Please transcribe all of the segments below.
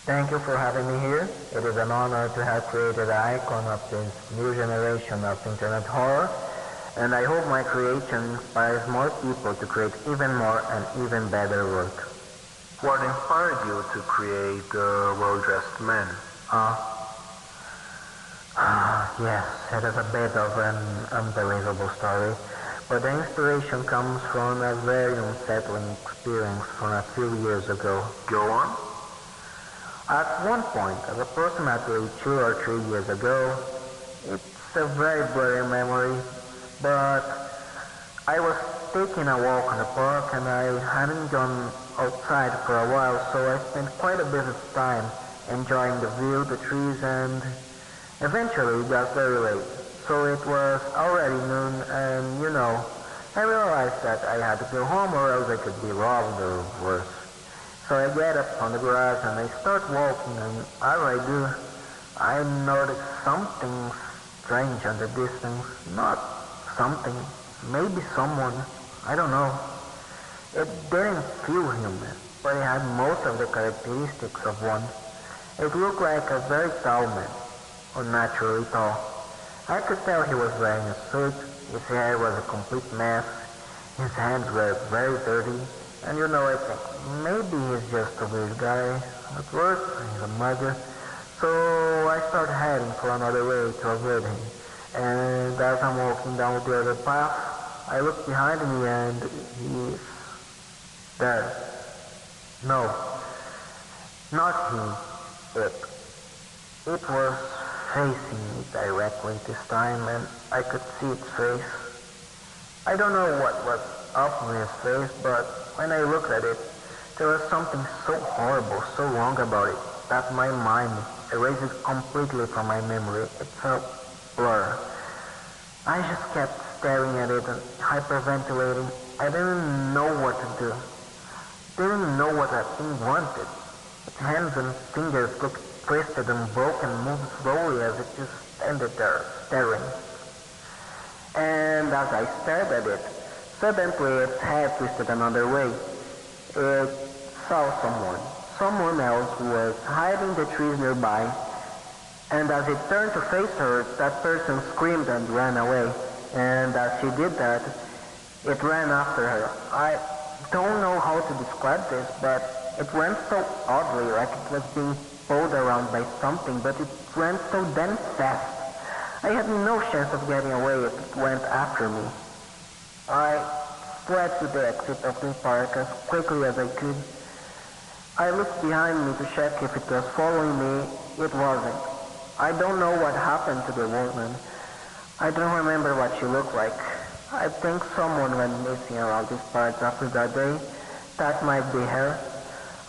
Thank you for having me here. It is an honor to have created the icon of this new generation of internet horror, and I hope my creation inspires more people to create even more and even better work. What inspired you to create the well-dressed man? Yes, it is a bit of an unbelievable story, but the inspiration comes from a very unsettling experience from a few years ago. Go on. At one point, approximately 2 or 3 years ago, it's a very blurry memory, but I was taking a walk in the park and I hadn't gone outside for a while, so I spent quite a bit of time enjoying the view, the trees, and eventually it got very late. So it was already noon, and I realized that I had to go home or else I could be robbed or worse. So I get up on the grass and I start walking, and as I do, I notice something strange in the distance. Not something, maybe someone, I don't know. It didn't feel human, but it had most of the characteristics of one. It looked like a very tall man, unnaturally tall. I could tell he was wearing a suit, his hair was a complete mess, his hands were very dirty, and I think, maybe he's just a weird guy. At worst, he's a mugger. So I start heading for another way to avoid him. And as I'm walking down the other path, I look behind me and he's there. No, not he. It was facing me directly this time, and I could see its face. I don't know what was up with his face, but when I looked at it, there was something so horrible, so wrong about it, that my mind erased it completely from my memory. It's a blur. I just kept staring at it and hyperventilating. I didn't know what to do. Didn't know what that thing wanted. Its hands and fingers looked twisted and broken, moved slowly as it just standed there, staring. And as I stared at it, suddenly its head twisted another way. It saw someone else who was hiding the trees nearby, and as it turned to face her, that person screamed and ran away, and as she did that, it ran after her. I don't know how to describe this, but it went so oddly, like it was being pulled around by something, but it ran so damn fast. I had no chance of getting away if it went after me. I fled to the exit of the park as quickly as I could. I looked behind me to check if it was following me. It wasn't. I don't know what happened to the woman. I don't remember what she looked like. I think someone went missing around these parts after that day. That might be her.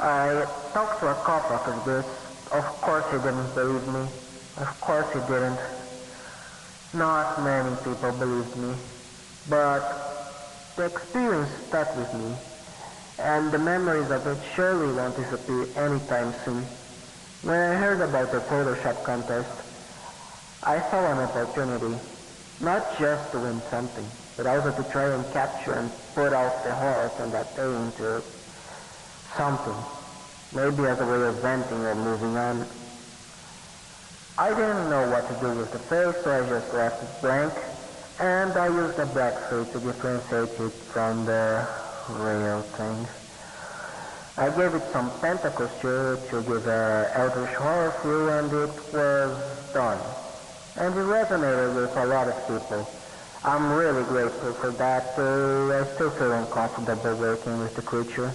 I talked to a cop after this. Of course he didn't believe me. Of course he didn't. Not many people believed me. But the experience stuck with me, and the memories of it surely won't disappear anytime soon. When I heard about the Photoshop contest, I saw an opportunity, not just to win something, but also to try and capture and put out the horror from that day into something, maybe as a way of venting or moving on. I didn't know what to do with the face, so I just left it blank, and I used the black suit to differentiate it from the real thing. I gave it some tentacles to give a eldritch horror feel, and it was done. And it resonated with a lot of people. I'm really grateful for that, though I still feel uncomfortable working with the creature.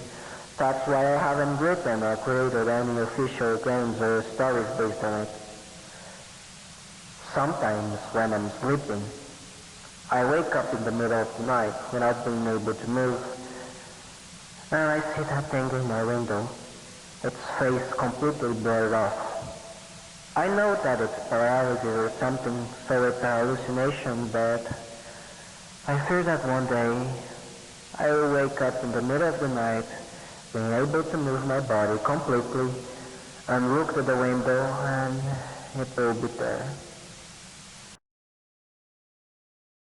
That's why I haven't written or created any official games or stories based on it. Sometimes when I'm sleeping, I wake up in the middle of the night without being able to move, and I see that thing in my window, its face completely blurred off. I know that it's paralysis or something, so it's a hallucination, but I fear that one day I will wake up in the middle of the night, being able to move my body completely, and look to the window, and it will be there.